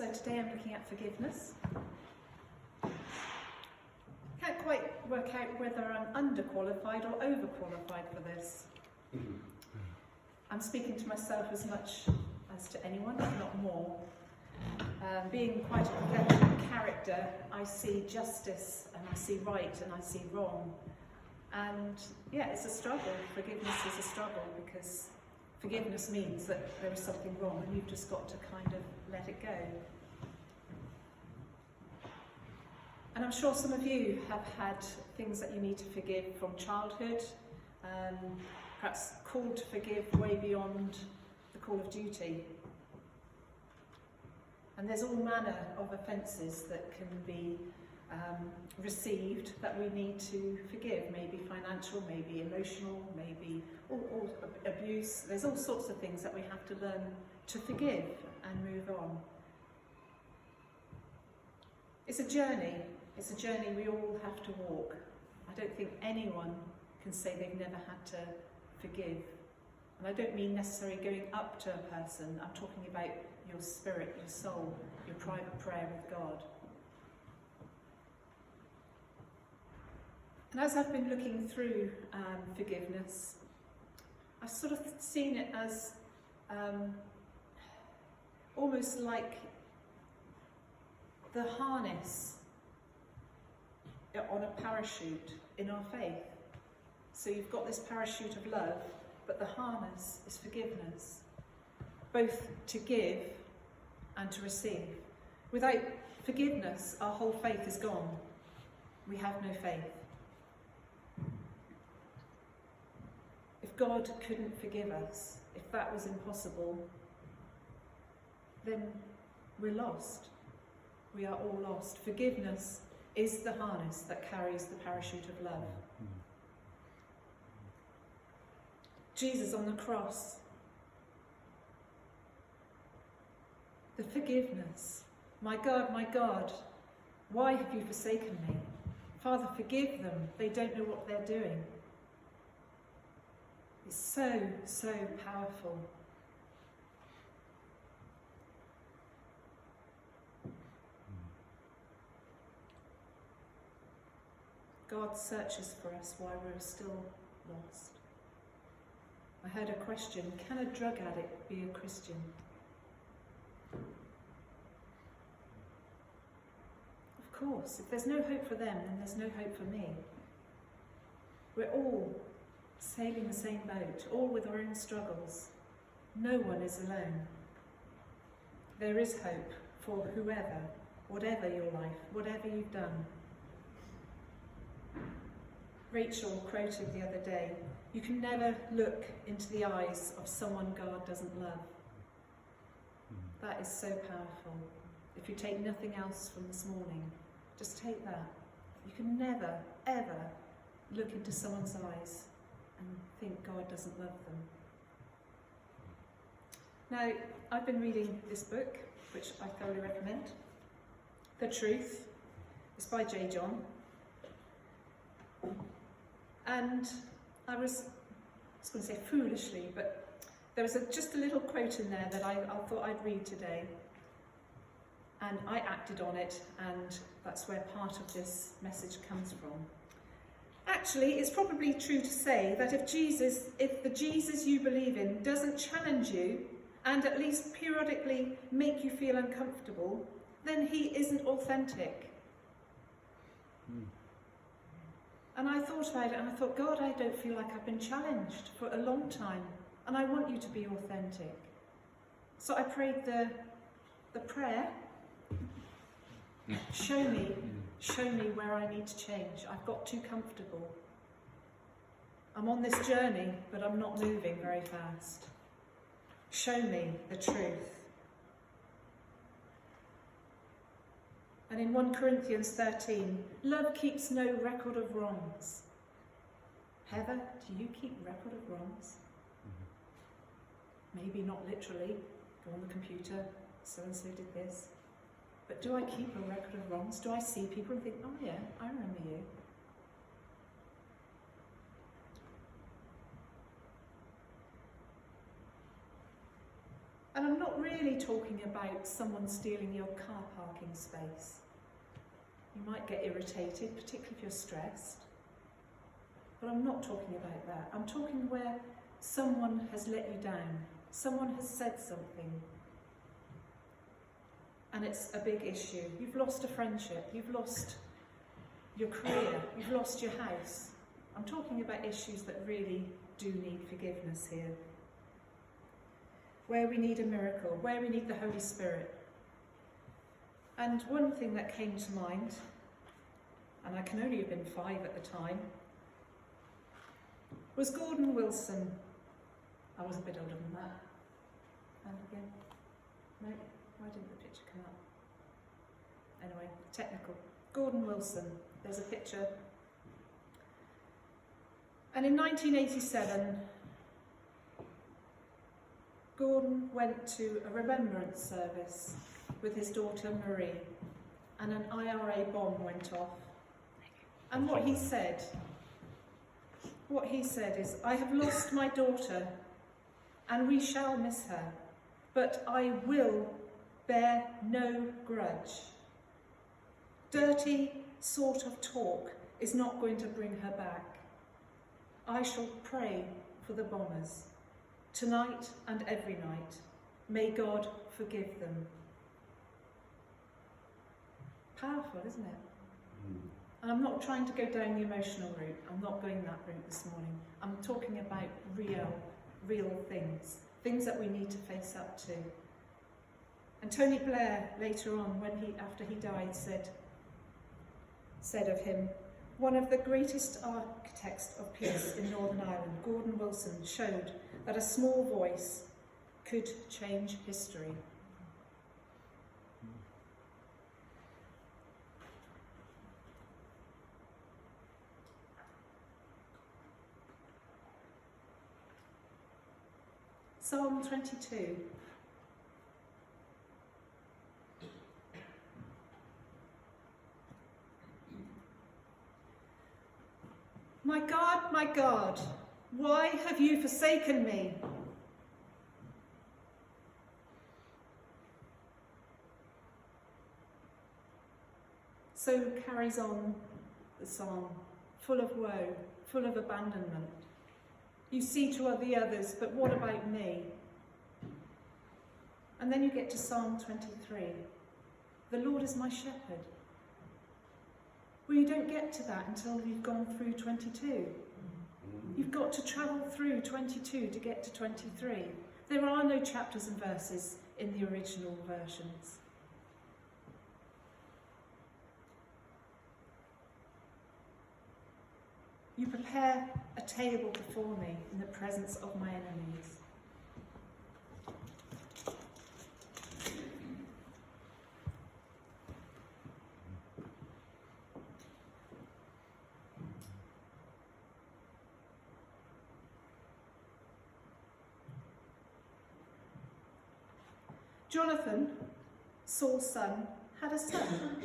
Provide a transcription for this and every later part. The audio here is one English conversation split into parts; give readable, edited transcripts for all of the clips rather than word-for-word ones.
So today I'm looking at forgiveness. Can't quite work out whether I'm underqualified or overqualified for this. I'm speaking to myself as much as to anyone, if not more. Being quite a prophetic character, I see justice and I see right and I see wrong. And yeah, it's a struggle. Forgiveness is a struggle because forgiveness means that there is something wrong and you've just got to kind of let it go. And I'm sure some of you have had things that you need to forgive from childhood, perhaps called to forgive way beyond the call of duty. And there's all manner of offences that can be received that we need to forgive, maybe financial, maybe emotional, maybe all abuse. There's all sorts of things that we have to learn to forgive and move on. It's a journey. It's a journey we all have to walk. I don't think anyone can say they've never had to forgive. And I don't mean necessarily going up to a person. I'm talking about your spirit, your soul, your private prayer with God. And as I've been looking through forgiveness, I've sort of seen it as almost like the harness on a parachute in our faith. So you've got this parachute of love, but the harness is forgiveness, both to give and to receive. Without forgiveness, our whole faith is gone. We have no faith. If God couldn't forgive us, if that was impossible, then we're lost. We are all lost. Forgiveness is the harness that carries the parachute of love. Jesus on the cross, the forgiveness. My God, why have you forsaken me? Father, forgive them. They don't know what they're doing. It's so, so powerful. God searches for us while we're still lost. I heard a question, can a drug addict be a Christian? Of course, if there's no hope for them, then there's no hope for me. We're all sailing the same boat, all with our own struggles. No one is alone. There is hope for whoever, whatever your life, whatever you've done. Rachel quoted the other day, you can never look into the eyes of someone God doesn't love. That is so powerful. If you take nothing else from this morning, just take that. You can never, ever look into someone's eyes and think God doesn't love them. Now, I've been reading this book, which I thoroughly recommend. The Truth. It's by J. John. And I was going to say foolishly, but there was just a little quote in there that I thought I'd read today. And I acted on it, and that's where part of this message comes from. Actually, it's probably true to say that if the Jesus you believe in doesn't challenge you and at least periodically make you feel uncomfortable, then he isn't authentic. And I thought about it and I thought, God, I don't feel like I've been challenged for a long time and I want you to be authentic. So I prayed the prayer, show me where I need to change. I've got too comfortable. I'm on this journey, but I'm not moving very fast. Show me the truth. And in 1 Corinthians 13, love keeps no record of wrongs. Heather, do you keep record of wrongs? Maybe not literally, go on the computer, so-and-so did this. But do I keep a record of wrongs? Do I see people and think, oh yeah, I remember you? And I'm not really talking about someone stealing your car parking space. You might get irritated, particularly if you're stressed. But I'm not talking about that. I'm talking where someone has let you down. Someone has said something. And it's a big issue. You've lost a friendship. You've lost your career. You've lost your house. I'm talking about issues that really do need forgiveness here. Where we need a miracle, where we need the Holy Spirit. And one thing that came to mind, and I can only have been 5 at the time, was Gordon Wilson. I was a bit older than that. And again, no, why didn't the picture come up? Anyway, technical. Gordon Wilson, there's a picture. And in 1987, Gordon went to a remembrance service with his daughter Marie, and an IRA bomb went off. And what he said is, "I have lost my daughter, and we shall miss her, but I will bear no grudge. Dirty sort of talk is not going to bring her back. I shall pray for the bombers, tonight and every night. May God forgive them." Powerful, isn't it? And I'm not trying to go down the emotional route. I'm not going that route this morning. I'm talking about real things. Things that we need to face up to. And Tony Blair, later on, after he died, said of him, "One of the greatest architects of peace in Northern Ireland, Gordon Wilson, showed that a small voice could change history." Psalm 22. My God, why have you forsaken me?" So carries on the psalm, full of woe, full of abandonment. You see to the others, but what about me? And then you get to Psalm 23. The Lord is my shepherd. Well, you don't get to that until you've gone through 22. You've got to travel through 22 to get to 23. There are no chapters and verses in the original versions. You prepare a table before me in the presence of my enemies. Jonathan, Saul's son, had a son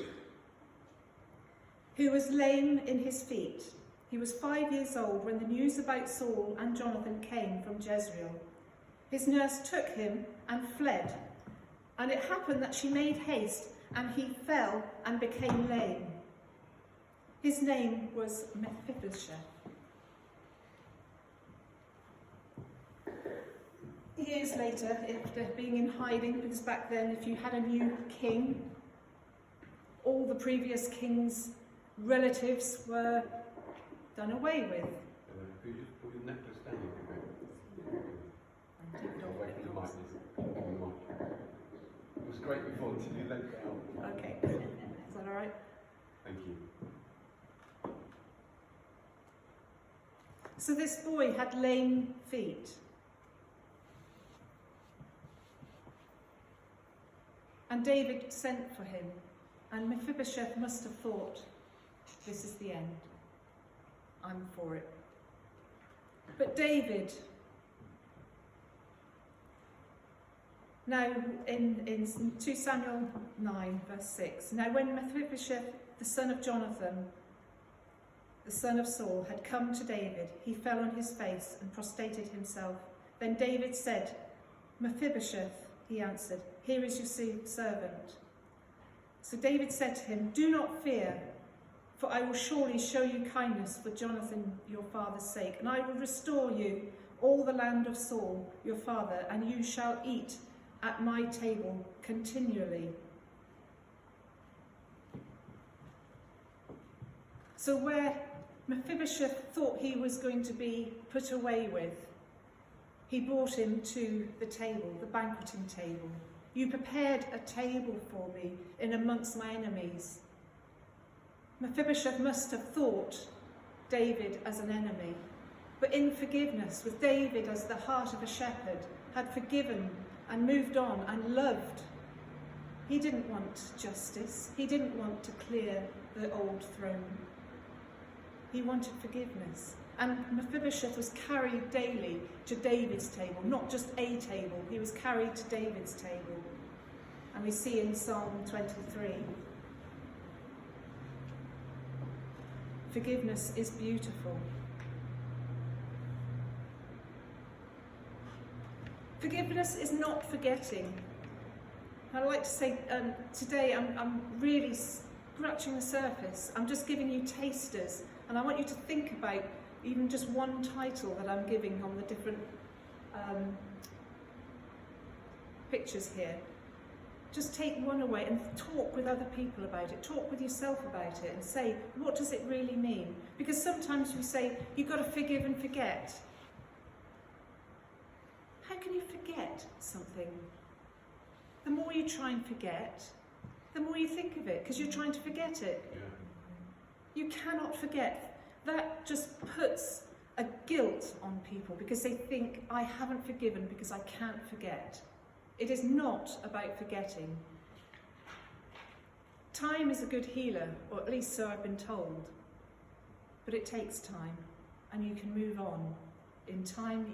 who was lame in his feet. He was 5 years old when the news about Saul and Jonathan came from Jezreel. His nurse took him and fled, and it happened that she made haste, and he fell and became lame. His name was Mephibosheth. Years later, after being in hiding, because back then if you had a new king, all the previous king's relatives were done away with. Could you just put your necklace down a bit? Away from the mic. It was great before until you let it out. Okay, is that all right? Thank you. So this boy had lame feet. And David sent for him, and Mephibosheth must have thought, this is the end. I'm for it. But David, now in 2 Samuel 9, verse 6, now when Mephibosheth, the son of Jonathan, the son of Saul, had come to David, he fell on his face and prostrated himself. Then David said, "Mephibosheth," He answered, "Here is your servant." So David said to him, "Do not fear, for I will surely show you kindness for Jonathan your father's sake, and I will restore you all the land of Saul your father, and you shall eat at my table continually." So where Mephibosheth thought he was going to be put away with, he brought him to the table, the banqueting table. "You prepared a table for me in amongst my enemies." Mephibosheth must have thought David as an enemy, but in forgiveness, with David as the heart of a shepherd, had forgiven and moved on and loved. He didn't want justice. He didn't want to clear the old throne. He wanted forgiveness. And Mephibosheth was carried daily to David's table, not just a table. He was carried to David's table. And we see in Psalm 23. Forgiveness is beautiful. Forgiveness is not forgetting. I'd like to say today I'm really scratching the surface. I'm just giving you tasters, and I want you to think about even just one title that I'm giving on the different pictures here. Just take one away and talk with other people about it. Talk with yourself about it and say, what does it really mean? Because sometimes we say, you've got to forgive and forget. How can you forget something? The more you try and forget, the more you think of it, because you're trying to forget it. Yeah. You cannot forget. That just puts a guilt on people because they think, I haven't forgiven because I can't forget. It is not about forgetting. Time is a good healer, or at least so I've been told. But it takes time, and you can move on. In time,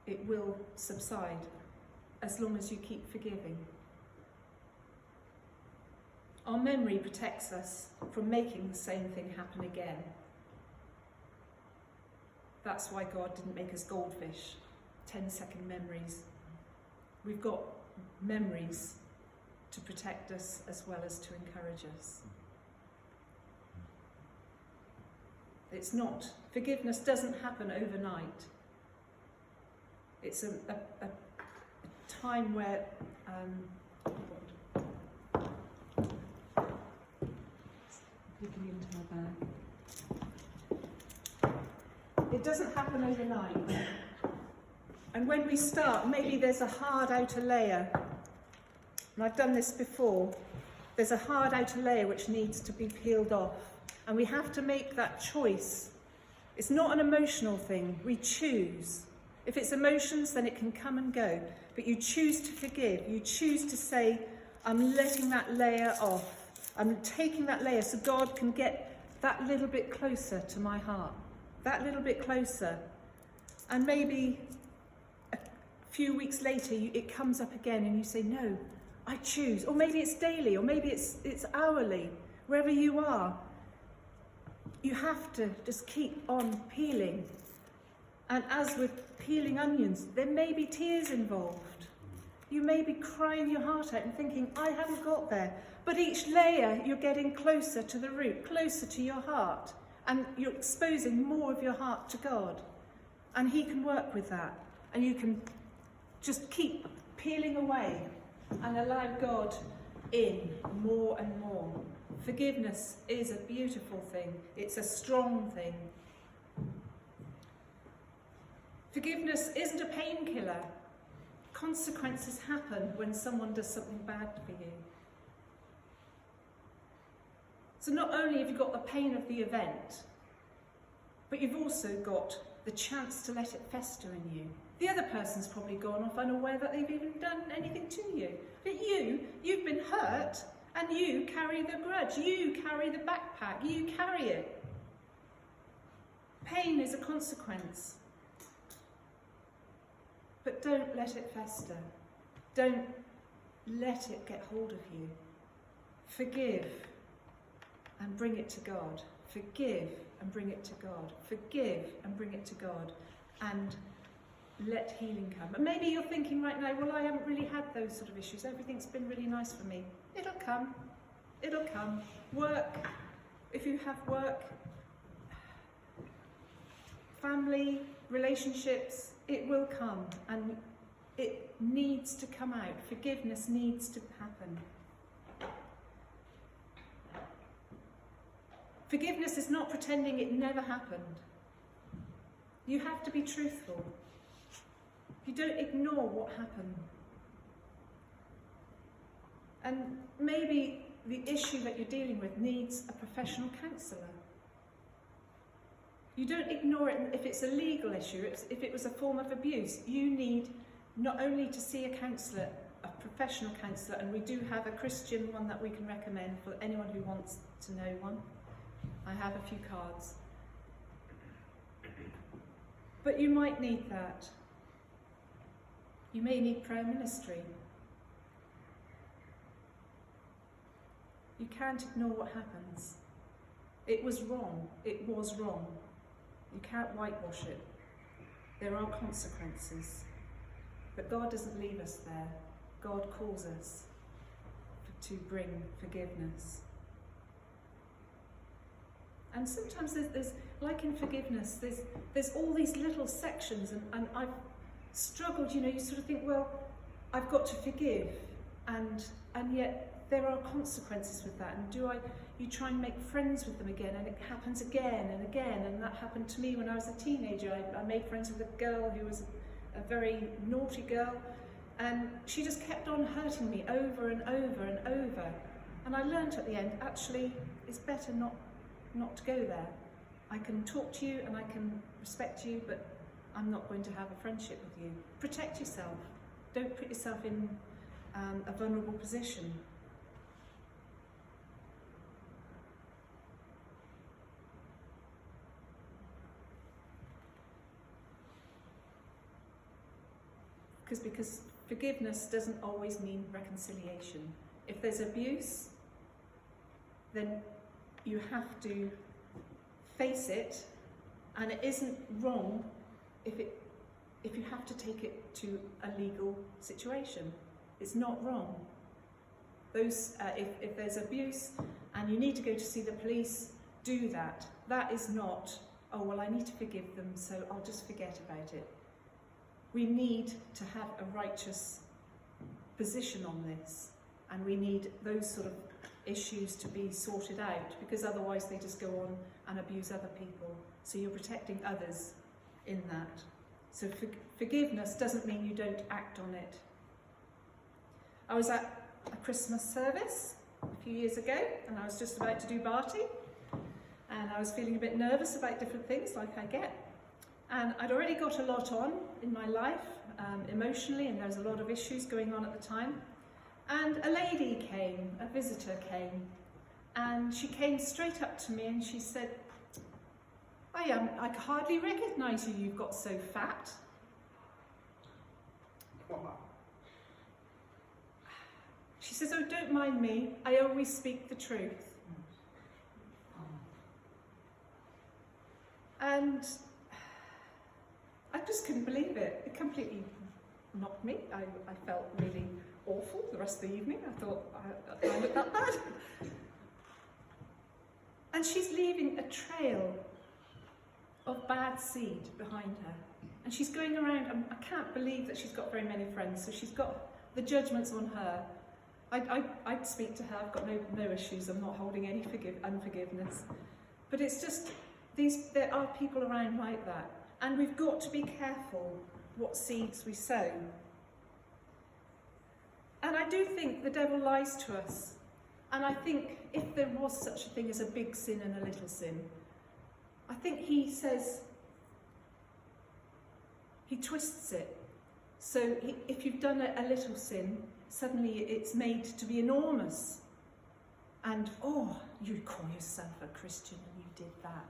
it will subside, as long as you keep forgiving. Our memory protects us from making the same thing happen again. That's why God didn't make us goldfish, 10-second memories. We've got memories to protect us as well as to encourage us. Forgiveness doesn't happen overnight. It's a time where, looking into my bag. It doesn't happen overnight. And when we start, maybe there's a hard outer layer. And I've done this before. There's a hard outer layer which needs to be peeled off. And we have to make that choice. It's not an emotional thing. We choose. If it's emotions, then it can come and go. But you choose to forgive. You choose to say, I'm letting that layer off. I'm taking that layer so God can get that little bit closer to my heart. That little bit closer. And maybe a few weeks later, it comes up again and you say, no, I choose. Or maybe it's daily, or maybe it's hourly. Wherever you are, you have to just keep on peeling. And as with peeling onions, there may be tears involved. You may be crying your heart out and thinking, I haven't got there. But each layer, you're getting closer to the root, closer to your heart. And you're exposing more of your heart to God. And He can work with that. And you can just keep peeling away and allow God in more and more. Forgiveness is a beautiful thing. It's a strong thing. Forgiveness isn't a painkiller. Consequences happen when someone does something bad for you. So not only have you got the pain of the event, but you've also got the chance to let it fester in you. The other person's probably gone off unaware that they've even done anything to you. But you've been hurt, and you carry the grudge. You carry the backpack. You carry it. Pain is a consequence. But don't let it fester. Don't let it get hold of you. Forgive and bring it to God. Forgive and bring it to God. Forgive and bring it to God. And let healing come. And maybe you're thinking right now, well, I haven't really had those sort of issues. Everything's been really nice for me. It'll come. It'll come. Work, if you have work, family, relationships, it will come, and it needs to come out. Forgiveness needs to happen. Forgiveness is not pretending it never happened. You have to be truthful. You don't ignore what happened. And maybe the issue that you're dealing with needs a professional counsellor. You don't ignore it if it's a legal issue, if it was a form of abuse. You need not only to see a counsellor, a professional counsellor, and we do have a Christian one that we can recommend for anyone who wants to know one. I have a few cards. But you might need that. You may need prayer ministry. You can't ignore what happens. It was wrong. It was wrong. You can't whitewash it. There are consequences. But God doesn't leave us there. God calls us to bring forgiveness. And sometimes there's like in forgiveness, there's all these little sections, and I've struggled, you sort of think, well, I've got to forgive, and yet there are consequences with that, and you try and make friends with them again, and it happens again and again, and that happened to me when I was a teenager. I made friends with a girl who was a very naughty girl, and she just kept on hurting me over and over and over, and I learnt at the end, actually, it's better not to go there. I can talk to you and I can respect you, but I'm not going to have a friendship with you. Protect yourself. Don't put yourself in a vulnerable position. Because forgiveness doesn't always mean reconciliation. If there's abuse, then you have to face it, and it isn't wrong if you have to take it to a legal situation. It's not wrong. If there's abuse and you need to go to see the police, do that. That is not, oh well, I need to forgive them, so I'll just forget about it. We need to have a righteous position on this, and we need those sort of issues to be sorted out, because otherwise they just go on and abuse other people. So you're protecting others in that. So forgiveness doesn't mean you don't act on it. I was at a Christmas service a few years ago, and I was just about to do Barty, and I was feeling a bit nervous about different things like I get. And I'd already got a lot on in my life, emotionally, and there was a lot of issues going on at the time. And a lady came, a visitor came, and she came straight up to me and she said, I hardly recognise you, you've got so fat. She says, oh, don't mind me, I always speak the truth. And I just couldn't believe it. It completely knocked me. I felt really awful the rest of the evening. I thought, I look that bad. And she's leaving a trail of bad seed behind her. And she's going around, and I can't believe that she's got very many friends, so she's got the judgments on her. I'd speak to her, I've got no issues, I'm not holding any unforgiveness. But it's just, there are people around like that. And we've got to be careful what seeds we sow. And I do think the devil lies to us. And I think if there was such a thing as a big sin and a little sin, I think he says, he twists it. So if you've done a little sin, suddenly it's made to be enormous. And, oh, you call yourself a Christian and you did that.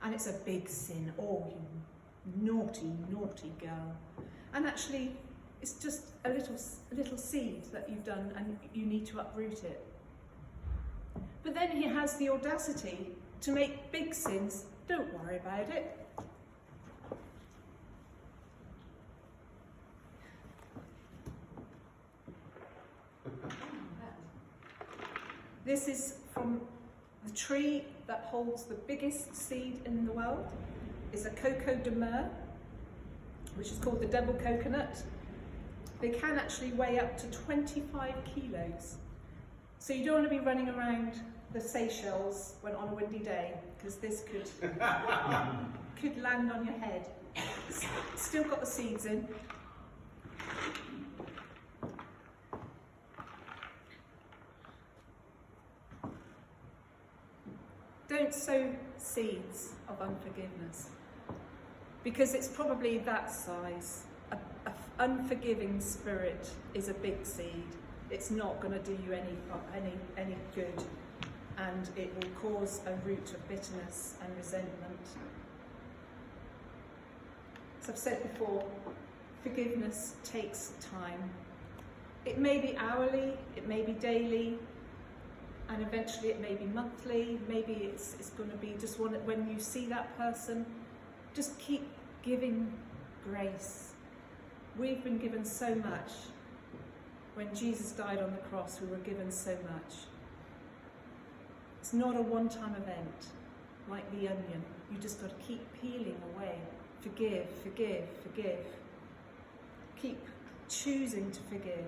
And it's a big sin. Oh, you naughty, naughty girl. And actually, it's just a little seed that you've done, and you need to uproot it. But then he has the audacity to make big sins. Don't worry about it. This is from the tree that holds the biggest seed in the world, is a coco de mer, which is called the devil coconut. They can actually weigh up to 25 kilos. So you don't want to be running around the Seychelles when on a windy day, because this could land on your head. Still got the seeds in. Don't sow seeds of unforgiveness, because it's probably that size. An unforgiving spirit is a big seed. It's not going to do you any good, and it will cause a root of bitterness and resentment. As I've said before, forgiveness takes time. It may be hourly, it may be daily, and eventually it may be monthly. Maybe it's going to be just when you see that person, just keep giving grace. We've been given so much. When Jesus died on the cross, we were given so much. It's not a one-time event, like the onion. You just got to keep peeling away. Forgive, forgive, forgive. Keep choosing to forgive.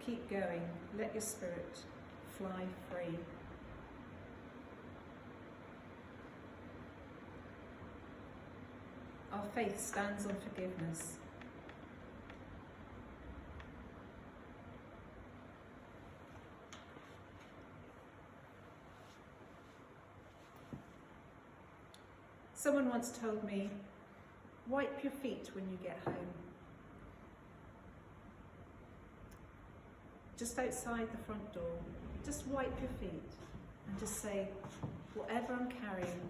Keep going. Let your spirit fly free. Our faith stands on forgiveness. Someone once told me, wipe your feet when you get home. Just outside the front door, just wipe your feet and just say, whatever I'm carrying,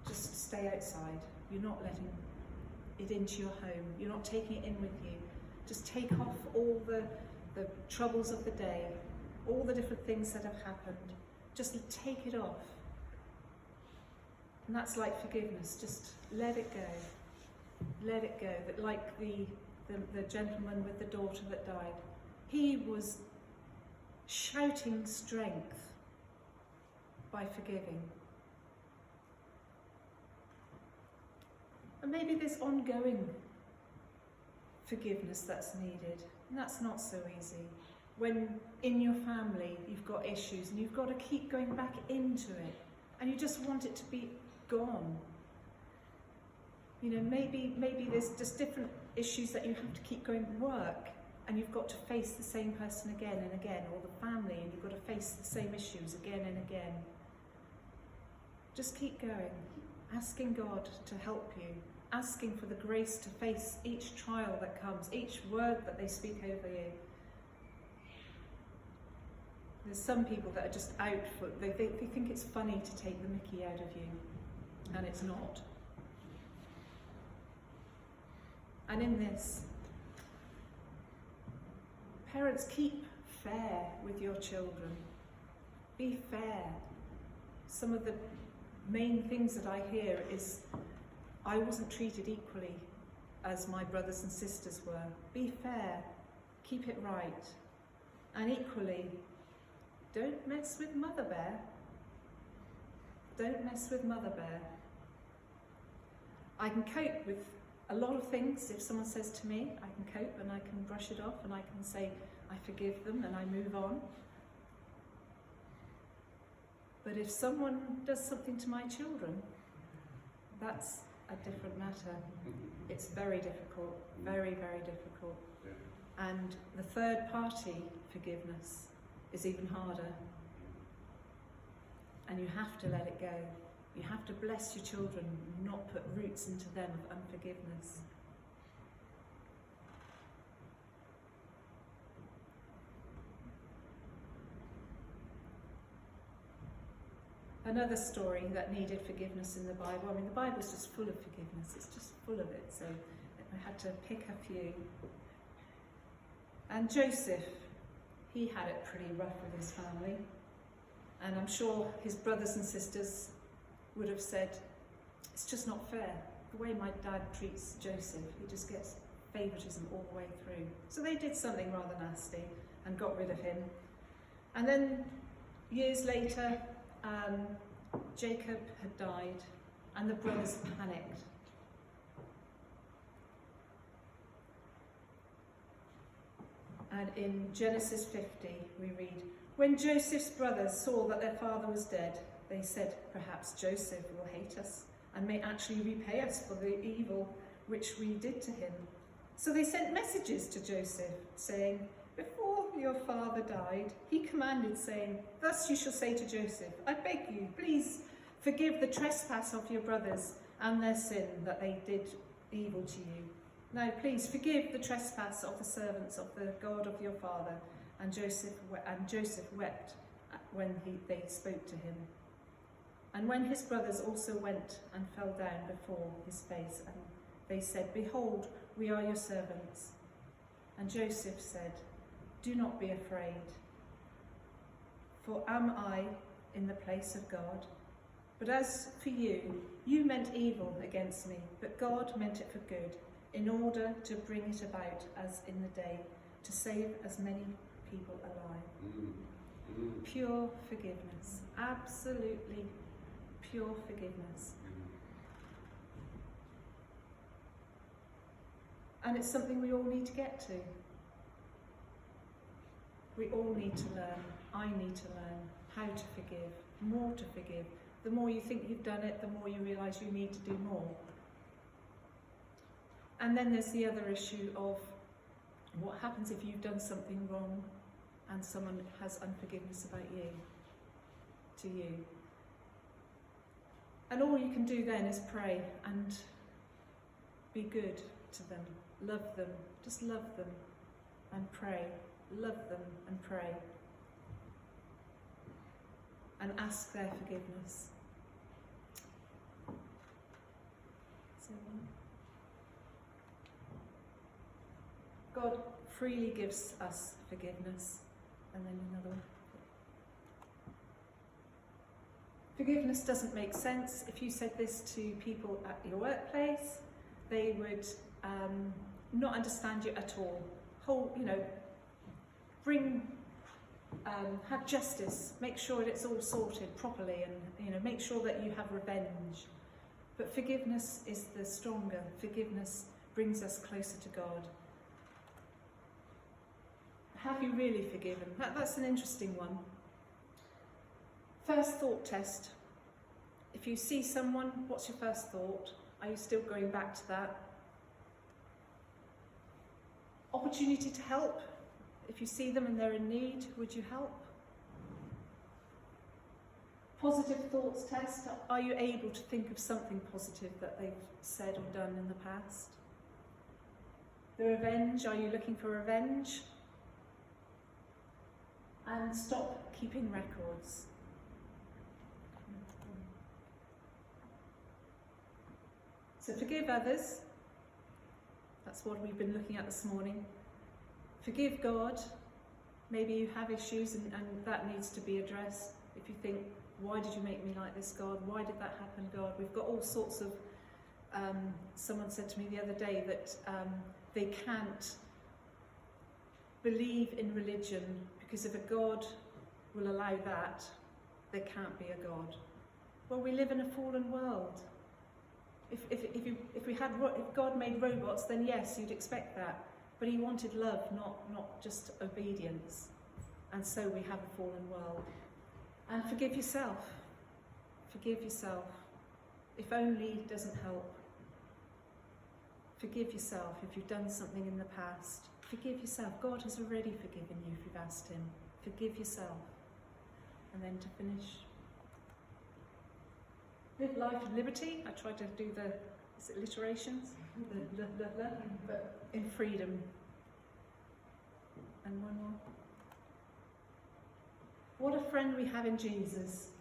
just stay outside. You're not letting it into your home. You're not taking it in with you. Just take off all the troubles of the day, all the different things that have happened. Just take it off. And that's like forgiveness. Just let it go. Let it go. But like the gentleman with the daughter that died, he was shouting strength by forgiving. And maybe there's ongoing forgiveness that's needed. And that's not so easy. When in your family you've got issues and you've got to keep going back into it and you just want it to be gone. You know, maybe there's just different issues that you have to keep going to work, and you've got to face the same person again and again, or the family, and you've got to face the same issues again and again. Just keep going, asking God to help you, asking for the grace to face each trial that comes, each word that they speak over you. There's some people that are just out for, they think it's funny to take the mickey out of you, and it's not. And in this, parents, keep fair with your children. Be fair. Some of the main things that I hear is, I wasn't treated equally as my brothers and sisters were. Be fair. Keep it right. And equally, don't mess with Mother Bear. Don't mess with Mother Bear. I can cope with a lot of things. If someone says to me, I can cope and I can brush it off and I can say, I forgive them and I move on. But if someone does something to my children, that's a different matter. It's very difficult, very, very difficult. And the third party forgiveness is even harder. And you have to let it go. You have to bless your children, not put roots into them of unforgiveness. Another story that needed forgiveness in the Bible. I mean, the Bible's just full of forgiveness. It's just full of it. So I had to pick a few. And Joseph, he had it pretty rough with his family. And I'm sure his brothers and sisters would have said, it's just not fair. The way my dad treats Joseph, he just gets favouritism all the way through. So they did something rather nasty, and got rid of him. And then years later, Jacob had died and the brothers panicked. And in Genesis 50 we read, "When Joseph's brothers saw that their father was dead, they said, 'Perhaps Joseph will hate us and may actually repay us for the evil which we did to him.' So they sent messages to Joseph, saying, 'Before your father died, he commanded, saying, "Thus you shall say to Joseph, I beg you, please forgive the trespass of your brothers and their sin that they did evil to you. Now please forgive the trespass of the servants of the God of your father.' And Joseph wept when they spoke to him. And when his brothers also went and fell down before his face, and they said, 'Behold, we are your servants.' And Joseph said, 'Do not be afraid, for am I in the place of God? But as for you, you meant evil against me, but God meant it for good, in order to bring it about as in the day, to save as many people alive.'" Pure forgiveness, absolutely pure forgiveness. And it's something we all need to get to. We all need to learn. I need to learn how to forgive, more to forgive. The more you think you've done it, the more you realise you need to do more. And then there's the other issue of what happens if you've done something wrong and someone has unforgiveness about you, to you. And all you can do then is pray and be good to them, love them, just love them and pray, love them and pray. And ask their forgiveness. God freely gives us forgiveness. And then another one. Forgiveness doesn't make sense. If you said this to people at your workplace, they would not understand you at all. Have justice, make sure it's all sorted properly, and make sure that you have revenge. But forgiveness is the stronger. Forgiveness brings us closer to God. Have you really forgiven? That's an interesting one. First thought test. If you see someone, what's your first thought? Are you still going back to that? Opportunity to help. If you see them and they're in need, would you help? Positive thoughts test. Are you able to think of something positive that they've said or done in the past? The revenge. Are you looking for revenge? And stop keeping records. So forgive others. That's what we've been looking at this morning. Forgive God. Maybe you have issues and that needs to be addressed. If you think, why did you make me like this, God? Why did that happen, God? We've got all sorts of... someone said to me the other day that they can't believe in religion because if a God will allow that, there can't be a God. Well, we live in a fallen world. If God made robots, then yes, you'd expect that. But he wanted love, not just obedience. And so we have a fallen world. And forgive yourself. Forgive yourself. If only doesn't help. Forgive yourself if you've done something in the past. Forgive yourself. God has already forgiven you if you've asked him. Forgive yourself. And then to finish, live life in liberty. I tried to do the alliterations, but in freedom. And one more. What a friend we have in Jesus.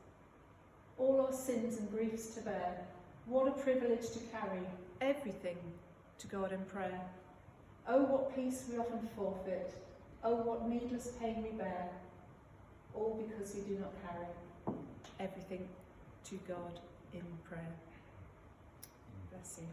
All our sins and griefs to bear. What a privilege to carry everything to God in prayer. Oh, what peace we often forfeit. Oh, what needless pain we bear. All because we do not carry everything to God in prayer. Bless you.